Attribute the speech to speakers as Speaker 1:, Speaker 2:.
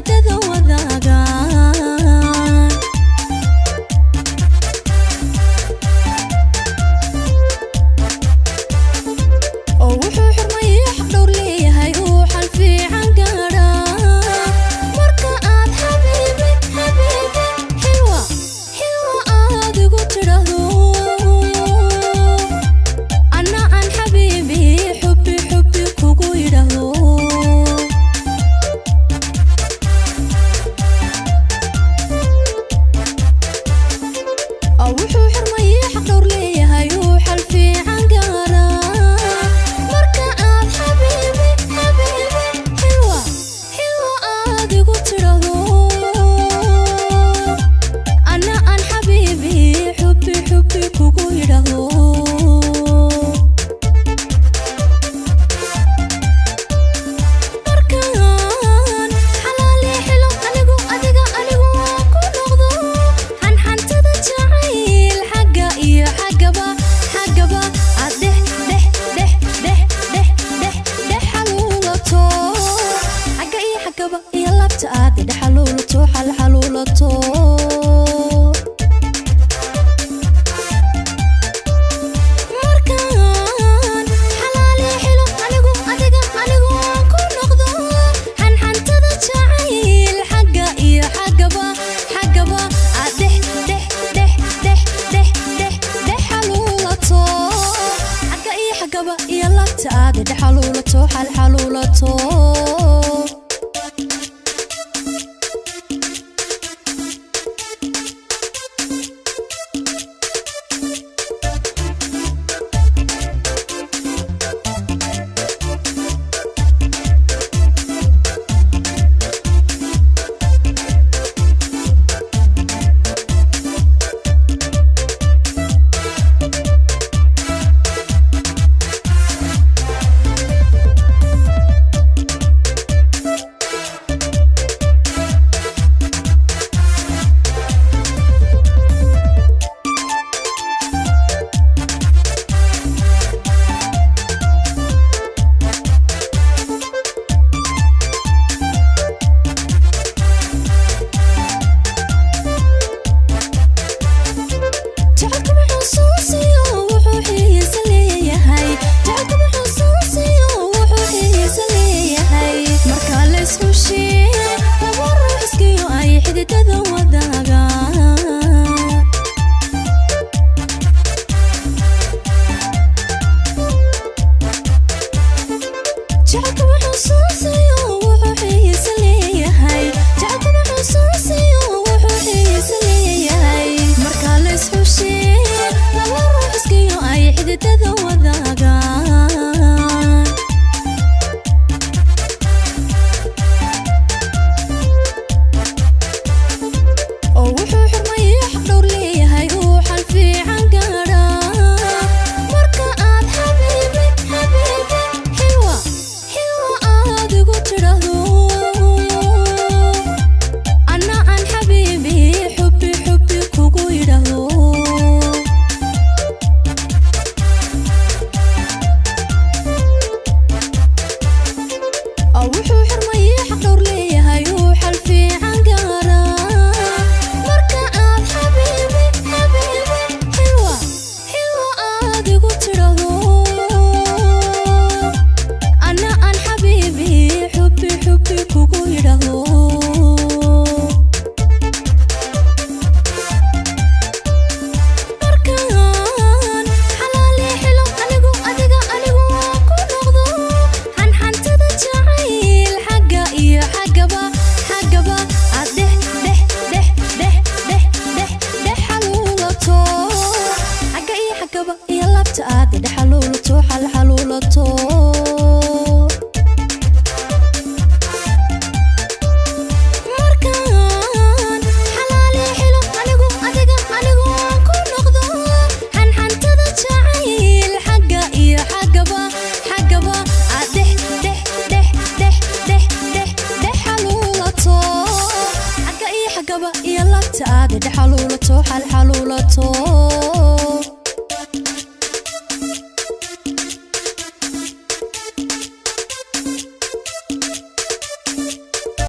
Speaker 1: xididada wadaagaan oo wuxuu xurmayaa xaq dhowr leeyahay uu xal fiican gaadhaa marka aad xabiibi xilwa aad igu tidhaahdo anna aan xabiibi xubbi kugu yidhaahdo oo wuxuu xurmayaa xaq dhowr leeyahay uu xal fiican gaadhaa marka aad xabiibi xilwa aad igu tidhaahdo anna aan xabiibi xubbi kugu yidhaahdo markaan xalaali xilo anigu adiga waan ku noqdo xanxantada jacayl xagga iyo xaggaba aad dhex xaluulato xagga iyo xaggaba iyo labta aad dhex xaluulato xaluulato markaan xalaali xilo anigu adiga waan ku noqdo xanxantada jacayl xagga iyo xaggaba aad dhex xaluulato xagga iyo xaggaba iyo labta aad dhex xaluulato xaluulato xididada wadaagaan jacaylka wuxuu suusayo wuxuu xiisa leeyahay jacaylka wuxuu suusayo wuxuu xiisa leeyahay marka la isxushiyo laba ruux iskiyo ay xididada wadaagaan oo wuxuu xurmayaa xaq dhowr leeyahay uu xal fiican gaadhaa marka aad xabiibi xilwa aad igu tidhaahdo anna aan xabiibi xubbi kugu yidhaahdo oo wuxuu xurmayaa xaq dhowr leeyahay uu xal fiican gaadhaa marka aad xabiibi xilwa aad igu tidhaahdo anna aan xabiibi xubbi kugu yidhaahdo markaan xalaali xilo anigu adiga waan ku noqdo xanxantada jacayl xagga iyo xaggaba aad dhex xaluulato xagga iyo xaggaba iyo labta aad dhex xaluulato xaluulato markaan xalaali xilo anigu adiga waan ku noqdo xanxantada jacayl xagga iyo xaggaba aad dhex xaluulato xagga iyo xaggaba iyo labta aad dhex xaluulato xaluulato